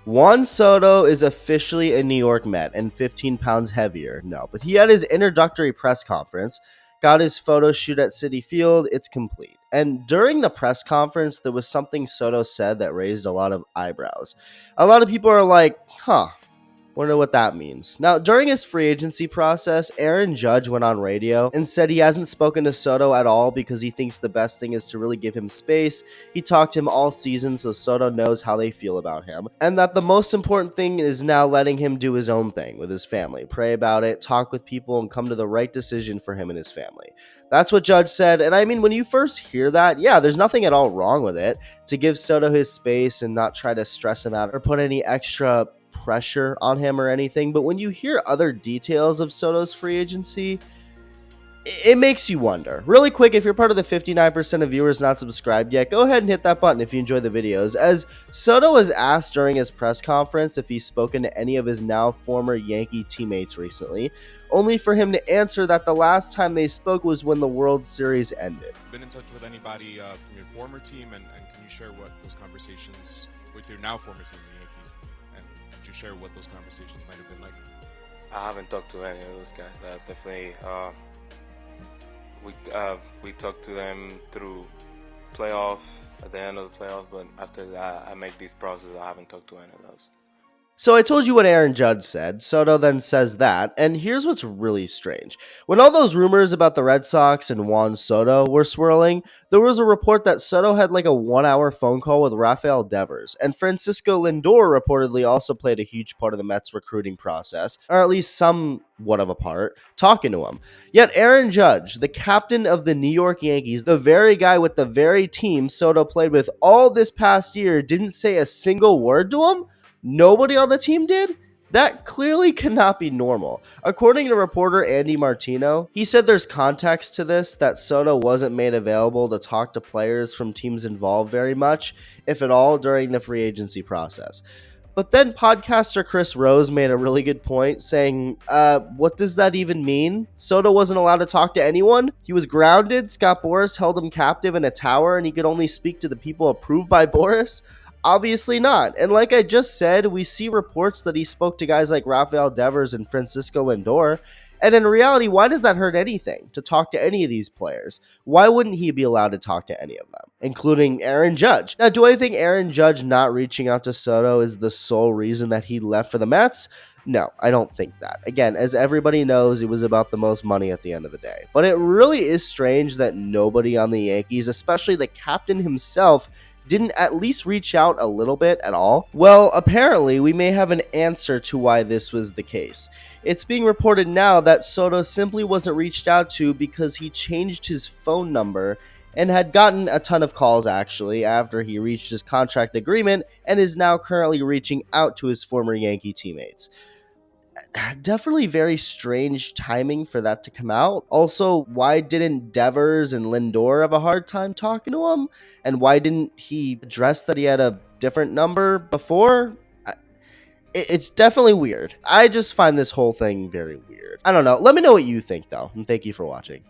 Juan Soto is officially a New York Met and 15 pounds heavier. No, but he had his introductory press conference, got his photo shoot at Citi Field. It's complete. And during the press conference, there was something Soto said that raised a lot of eyebrows. A lot of people are like, huh, wonder what that means. Now, during his free agency process, Aaron Judge went on radio and said he hasn't spoken to Soto at all because he thinks the best thing is to really give him space. He talked to him all season so Soto knows how they feel about him. And that the most important thing is now letting him do his own thing with his family. Pray about it, talk with people, and come to the right decision for him and his family. That's what Judge said. And I mean, when you first hear that, yeah, there's nothing at all wrong with it to give Soto his space and not try to stress him out or put any extra pressure on him or anything. But when you hear other details of Soto's free agency, it makes you wonder. Really quick, if you're part of the 59% of viewers not subscribed yet, go ahead and hit that button if you enjoy the videos. As Soto was asked during his press conference if he's spoken to any of his now former Yankee teammates recently, only for him to answer that the last time they spoke was when the World Series ended. Been in touch with anybody from your former team, and can you share what those conversations with your now former team, the Yankees, and could you share what those conversations might have been like? I haven't talked to any of those guys. Definitely, we talked to them through playoff at the end of the playoff, but after that, I make these processes. I haven't talked to any of those. So I told you what Aaron Judge said. Soto then says that, and here's what's really strange. When all those rumors about the Red Sox and Juan Soto were swirling, there was a report that Soto had like a 1-hour phone call with Rafael Devers, and Francisco Lindor reportedly also played a huge part of the Mets recruiting process, or at least somewhat of a part, talking to him. Yet Aaron Judge, the captain of the New York Yankees, the very guy with the very team Soto played with all this past year, didn't say a single word to him? Nobody on the team did? That clearly cannot be normal. According to reporter Andy Martino, he said there's context to this, that Soto wasn't made available to talk to players from teams involved very much, if at all, during the free agency process. But then podcaster Chris Rose made a really good point, saying, what does that even mean? Soto wasn't allowed to talk to anyone? He was grounded, Scott Boras held him captive in a tower, and he could only speak to the people approved by Boras? Obviously not. And like I just said, we see reports that he spoke to guys like Rafael Devers and Francisco Lindor. And in reality, why does that hurt anything to talk to any of these players? Why wouldn't he be allowed to talk to any of them, including Aaron Judge? Now, do I think Aaron Judge not reaching out to Soto is the sole reason that he left for the Mets? No, I don't think that. Again, as everybody knows, it was about the most money at the end of the day. But it really is strange that nobody on the Yankees, especially the captain himself, didn't at least reach out a little bit at all? Well, apparently we may have an answer to why this was the case. It's being reported now that Soto simply wasn't reached out to because he changed his phone number and had gotten a ton of calls actually after he reached his contract agreement and is now currently reaching out to his former Yankee teammates. Definitely very strange timing for that to come out. Also, why didn't Devers and Lindor have a hard time talking to him? And why didn't he address that he had a different number before? It's definitely weird. I just find this whole thing very weird. I don't know. Let me know what you think, though. And thank you for watching.